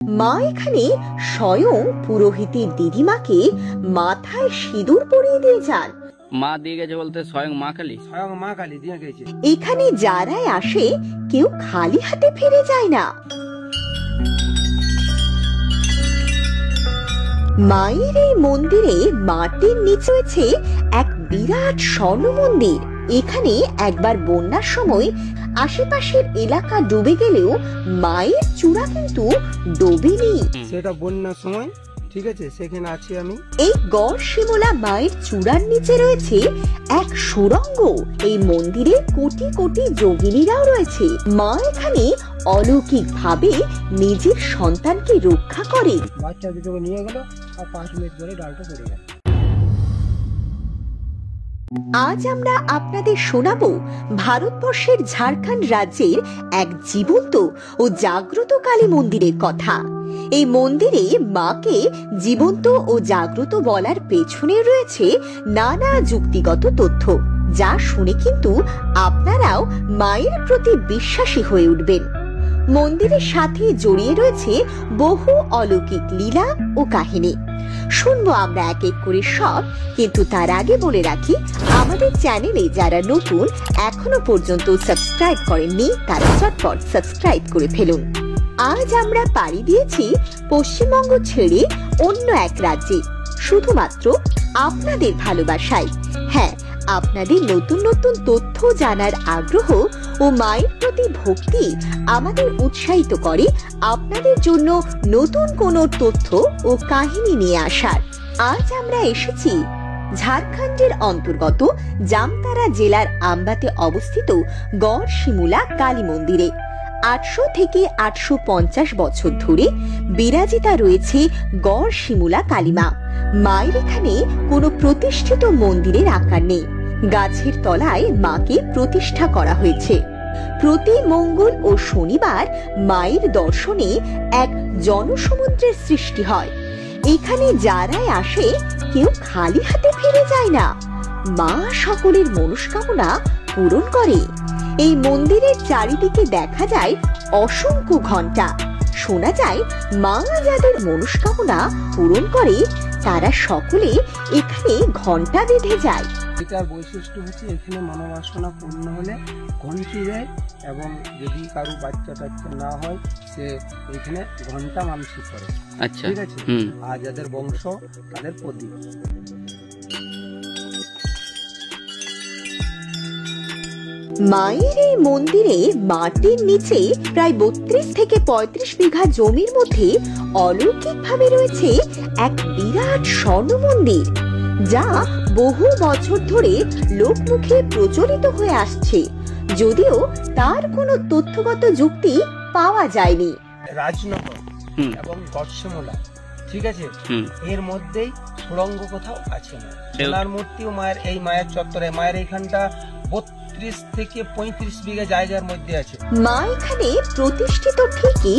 মা এখানে স্বয়ং পুরোহিতের দিদিমাকে মাথায় সিঁদুর পরিয়ে দিয়ে যান। মা দিয়ে গেছে বলতে স্বয়ং মা কালী দিয়ে গেছে। এখানে যারাই আসে কেউ খালি হাতে ফিরে যায় না। মায়ের এই মন্দিরে মাটির নিচে রয়েছে এক বিরাট স্বর্ণ মন্দির। এখানে একবার বন্যার সময় আশেপাশের এলাকা ডুবে গেলেও মায়ের চূড়া কিন্তু ডোবেনি। সেটা বন্যার সময়, ঠিক আছে, সেখানে আছি আমি। এই গড় শিমলা মায়ের চূড়ার নিচে রয়েছে এক সুড়ঙ্গ। এই মন্দিরে কোটি কোটি যোগিনীরাও রয়েছে। মা এখানে অলৌকিক ভাবে নিজের সন্তানকে রক্ষা করে। বাচ্চা দুটোকে নিয়ে গেল আর 5 মিনিট পরে ডালটা পড়ে গেল। আজ আমরা আপনাদের শোনাবো ভারতবর্ষের ঝাড়খণ্ড রাজ্যের এক জীবন্ত ও জাগ্রত কালী মন্দিরের কথা। এই মন্দিরে মাকে জীবন্ত ও জাগ্রত বলার পেছনে রয়েছে নানা যুক্তিগত তথ্য, যা শুনে কিন্তু আপনারাও মায়ের প্রতি বিশ্বাসী হয়ে উঠবেন। মন্দিরের সাথে জড়িয়ে রয়েছে বহু অলৌকিক লীলা ও কাহিনী। শুনবো আমরা এক এক করে সব, কিন্তু তার আগে বলে রাখি, আমাদের চ্যানেলে যারা নতুন এখনো পর্যন্ত সাবস্ক্রাইব করেননি তারা চটপট সাবস্ক্রাইব করে ফেলুন। আজ আমরা পাড়ি দিয়েছি পশ্চিমবঙ্গ ছেড়ে অন্য এক রাজ্যে, শুধুমাত্র আপনাদের ভালোবাসায়। হ্যাঁ, আপনাদের নতুন নতুন তথ্য জানার আগ্রহ ও মায়ের প্রতি ভক্তি আমাদের উৎসাহিত করে আপনাদের জন্য নতুন কোনো তথ্য ও কাহিনী নিয়ে আসার। আজ আমরা এসেছি ঝাড়খণ্ডের অন্তর্গত জামতারা জেলার আমবাতে অবস্থিত গড় শিমুলা কালী মন্দিরে। 800 থেকে 850 বছর ধরে বিরাজিতা রয়েছে গড় শিমুলা কালীমা। মায়ের এখানে কোনো প্রতিষ্ঠিত মন্দিরের আকার নেই। গাছের তলায় মাকে প্রতিষ্ঠা করা হয়েছে। প্রতি মঙ্গল ও শনিবার মায়ের দর্শনে এক জনসমুদ্রের সৃষ্টি হয়। এখানে যারাই আসে কেউ খালি হাতে ফিরে যায় না। মা সকলের মনস্কামনা পূরণ করে। এই মন্দিরের চারিদিকে দেখা যায় অসংখ্য ঘণ্টা। শোনা যায় মা যাদের মনস্কামনা পূরণ করে তারা সকলে এখানে ঘণ্টা বেঁধে যায়। এটার বৈশিষ্ট্য হচ্ছে এখানে মনোবাসনা পূর্ণ হলে ঘন্টি দেয়, এবং যদি কারো বাচ্চা টাচ্চা না হয় সে এখানে ঘন্টা মানসিক করে। আচ্ছা, ঠিক আছে। আর যাদের বংশ তাদের প্রদীপ। মায়ের এই মন্দিরে মাটির নিচে প্রায় 32 থেকে 35 বিঘা জমির মধ্যে অলৌকিক ভাবে রয়েছে এক বিরাট স্বর্ণ মন্দির, যা বহু বছর ধরে লোকমুখে প্রচলিত হয়ে আসছে, যদিও তার কোনো তথ্যগত যুক্তি পাওয়া যায়নি। রাজনগর এবং গড়শিমুলা, ঠিক আছে, এর মধ্যেই সুড়ঙ্গ কোথাও আছে না। সোনার মূর্তিও মায়ের এই মায়ের চত্বরে, মায়ের এইখানটা 32 থেকে 35 বিঘা জায়গার মধ্যে আছে। মা এখানে প্রতিষ্ঠিত ঠিকই,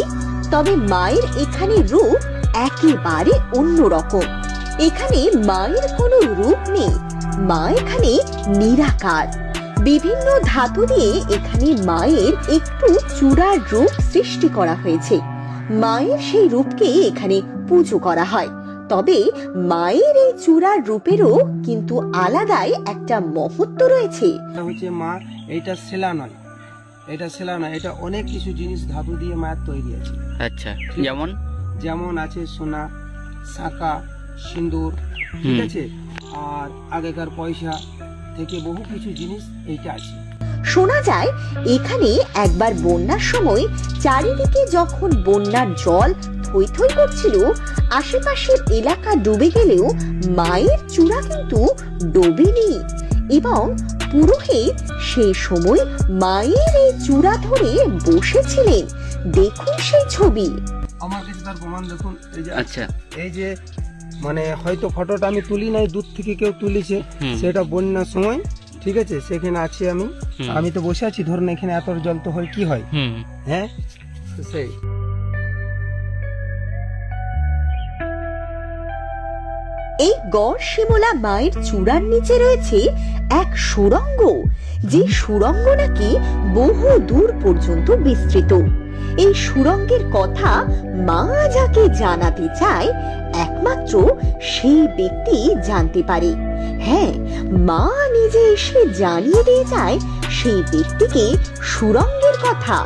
তবে মায়ের এখানে রূপ একেবারে অন্যরকম। এখানে মায়ের কোনো রূপ নেই। মা এখানে নিরাকার। বিভিন্ন ধাতু দিয়ে এখানে মায়ের একটু চূড়ার রূপ সৃষ্টি করা হয়েছে। মায়ের সেই রূপকে এখানে পুজো করা হয়। তবে মায়ের এই চূড়ার রূপেরও কিন্তু আলাদাই একটা মহত্ব রয়েছে। মা এইটা শিলা নয়, এটা শিলা নয়, এটা অনেক কিছু জিনিস ধাতু দিয়ে মায়ের তৈরি আছে। আচ্ছা, যেমন আছে সোনা, শাঁখা, সিঁদুর, ঠিক আছে, আর আগেকার পয়সা থেকে বহু কিছু জিনিস এইটা আছে। শোনা যায় এখানে একবার বন্যার সময় চারিদিকে যখন বন্যার জল থই থই করছিল, আশেপাশের এলাকা ডুবে গেলেও মায়ের চূড়া কিন্তু ডোবেনি, এবং পুরোহিত সেই সময় মায়ের এই চূড়া ধরে বসেছিলেন। দেখুন সেই ছবি। আমার কাছে তার প্রমাণ দেখুন। এই যে, আচ্ছা, এই যে মানে হয়তো ফটোটা আমি তুলি নাই, দূর থেকে কেউ তুলিছে, সেটা বন্যার সময়, ঠিক আছে, সেখানে আছি আমি। আমি তো বসে আছি, ধরুন এখানে এত জল তো হয়, কি হয়, হ্যাঁ, সেই এই গড় শিমলা মায়ের চূড়ার নিচে রয়েছে এক সুড়ঙ্গ, যে সুড়ঙ্গ নাকি বহু দূর পর্যন্ত বিস্তৃত। এই সুড়ঙ্গের কথা মা যাকে জানাতে চায় একমাত্র সেই ব্যক্তি জানতে পারে। হ্যাঁ, মা নিজে এসে জানিয়ে দিয়ে যায় সেই ব্যক্তিকে সুড়ঙ্গের কথা।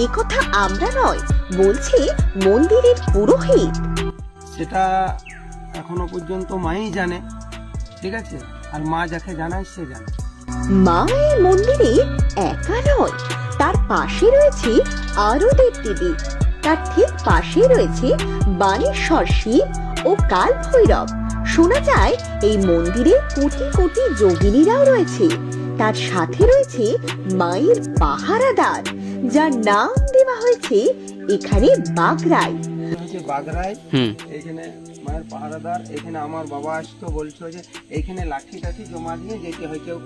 এ কথা আমরা নয়, বলছে মন্দিরের পুরোহিত। সেটা এখনো পর্যন্ত মাই জানে, ঠিক আছে, আর মা যাকে জানায় সে জানে। মা এই মন্দিরে একা নয়, তার পাশে রয়েছে আরো দেবদেবী। তার ঠিক পাশে রয়েছে বানেশ্বর শিব ও কাল ভৈরব। শোনা যায় এই মন্দিরে কোটি কোটি যোগিনীরাও রয়েছে। তার সাথে রয়েছে মায়ের পাহারাদার, যার নাম দেওয়া হয়েছে এখানে বাগরাই। বাগরাই এখানে মায়ের পাহারাদার। এখানে আমার বাবা আসতো, বলছো যে এইখানে লাঠি টাঠি জমা দিয়ে যেতে হয়, কেউ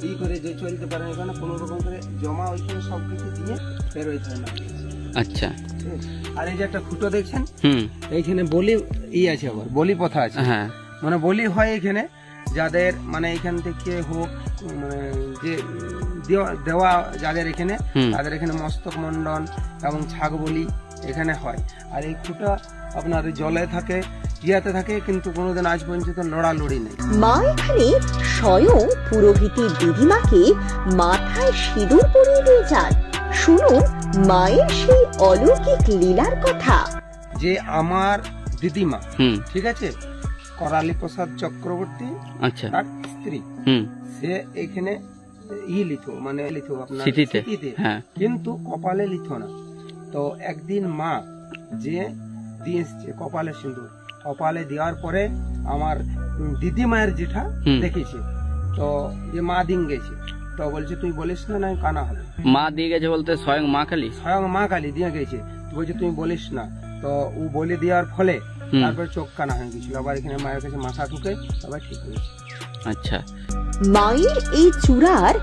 ই করে যে চলতে পারে এখানে কোনো রকম করে জমা ওইখানে সবকিছু দিয়ে বেরোইতে হয় না। আচ্ছা, আর এই যে একটা খুঁটো দেখছেন, এইখানে বলি আছে, আবার বলি প্রথা আছে। হ্যাঁ, মানে বলি হয় এখানে, যাদের মানে এখান থেকে হোক মানে যে দেওয়া যাদের এখানে, তাদের এখানে মস্তক মন্ডন এবং ছাগ বলি এখানে হয়। আর এই খুঁটা আপনার জলে থাকে, ইয়াতে থাকে, কিন্তু কোনোদিন আজ পর্যন্ত লড়ালড়ি নেই। মা এখানে স্বয়ং পুরোহিতের দিদিমাকে মাথায় সিঁদুর পরিয়ে দিয়ে যান। শুনুন মায়ের সেই অলৌকিক লীলার কথা। যে আমার দিদিমা, ঠিক আছে, করালি প্রসাদ চক্রবর্তী, আচ্ছা, তার স্ত্রী, সে এখানে লিথো, মানে লিথো আপনার স্মৃতিতে, কিন্তু কপালে লিথো না। তো একদিন মা যে দিয়েছে কপালে সিঁদুর, কপালে দেওয়ার পরে আমার দিদি মায়ের জেঠা দেখেছে, তো যে মা দিন গেছে, তো বলছে তুই বলিস না, না কানা হবে। মা দিয়ে গেছে বলতে স্বয়ং মা কালী, স্বয়ং মা কালী দিয়ে গেছে, বলছে তুই বলিস না। তো ও বলে দেওয়ার ফলে তারপরে চোখ কানা হয়ে গেছিল। আবার এখানে মায়ের কাছে মাথা ঠুকে সবাই ঠিক হয়েছে। আচ্ছা, মায়ের এই চূড়ার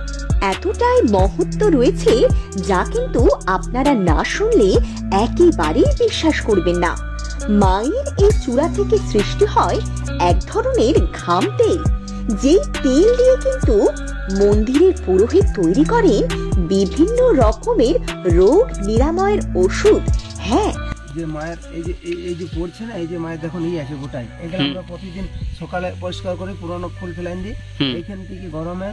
এতটাই মহত্ব রয়েছে যা কিন্তু আপনারা না শুনলে একেবারেই বিশ্বাস করবেন না। মায়ের এই চূড়া থেকে সৃষ্টি হয় এক ধরনের ঘাম তেল, যেই তেল দিয়ে কিন্তু মন্দিরের পুরোহিত তৈরি করেন বিভিন্ন রকমের রোগ নিরাময়ের ওষুধ। হ্যাঁ, যে মায়ের এই যে পড়ছে না, এই যে মায়ের দেখুন এই আছে গোটাই, এগুলো আমরা প্রতিদিন সকালে পরিষ্কার করে পুরোনো ফুল ফেলাইন দিই। এইখান থেকে গরমে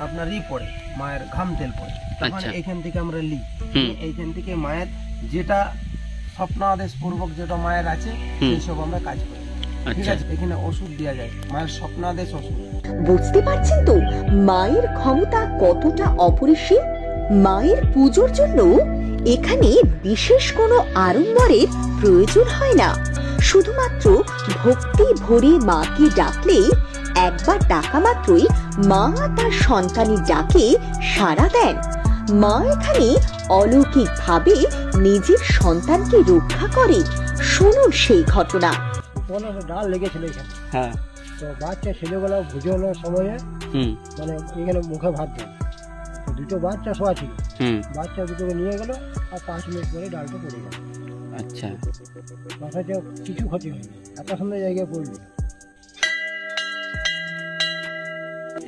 আপনার পড়ে, মায়ের ঘাম তেল পড়ে, তখন এইখান থেকে আমরা এইখান থেকে মায়ের যেটা স্বপ্নাদেশ পূর্বক যেটা মায়ের আছে সেই সব আমরা কাজ করি। ঠিক আছে, এখানে ওষুধ দেওয়া যায়, মায়ের স্বপ্নাদেশ ওষুধ। বুঝতে পারছেন তো মায়ের ক্ষমতা কতটা অপরিসীম। মায়ের পুজোর জন্য এখানে বিশেষ কোনো আড়ম্বরের প্রয়োজন হয় না। শুধুমাত্র ভক্তি ভরে মাকে ডাকলেই, একবার ডাকা মাত্রই মা তার সন্তানের ডাকে সাড়া দেন। মা এখানে অলৌকিক ভাবে নিজের সন্তানকে রক্ষা করে। শুনুন সেই ঘটনা। ডাল লেগেছিল এখানে, হ্যাঁ, তো বাচ্চা ছেলেগুলো ভুজনের সময়ে মানে এখানে মুখে ভাত দেয়, দুটো বাচ্চা শোয়া ছিল, বাচ্চা দুটোকে নিয়ে গেল, আর 5 মিনিট পরে ডালটা পড়ে গেল। আচ্ছা, বাচ্চাটা কিছু ক্ষতি হয়নি, এত সুন্দর জায়গায় পড়লো।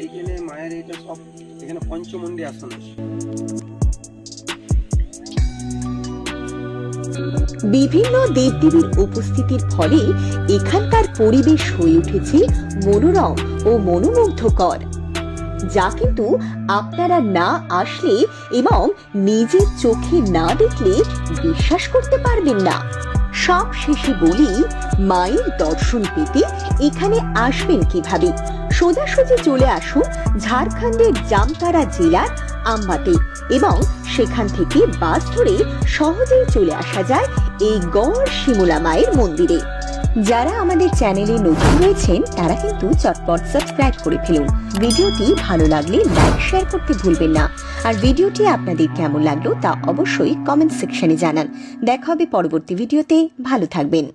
এইখানে মায়ের এটা সব, এখানে পঞ্চমন্ডি আসন আছে। বিভিন্ন দেবদেবীর উপস্থিতির ফলে এখানকার পরিবেশ হয়ে উঠেছে মনোরম ও মনোমুগ্ধকর, যা কিন্তু আপনারা না আসলে এবং নিজের চোখে না দেখলে বিশ্বাস করতে পারবেন না। সব শেষে বলি, মায়ের দর্শন পেতে এখানে আসবেন কিভাবে। সোজাসুজি চলে আসুন ঝাড়খণ্ডের জামতারা জেলার আম্বাতে, এবং সেখান থেকে বাস ধরে সহজেই চলে আসা যায় এই গড় শিমুলা মায়ের মন্দিরে। যারা আমাদের চ্যানেলে নতুন রয়েছেন তারা কিন্তু চটপট সাবস্ক্রাইব করে ফেলুন। ভিডিওটি ভালো লাগলে লাইক শেয়ার করতে ভুলবেন না। আর ভিডিওটি আপনাদের কেমন লাগলো তা অবশ্যই কমেন্ট সেকশনে জানান। দেখা হবে পরবর্তী ভিডিওতে। ভালো থাকবেন।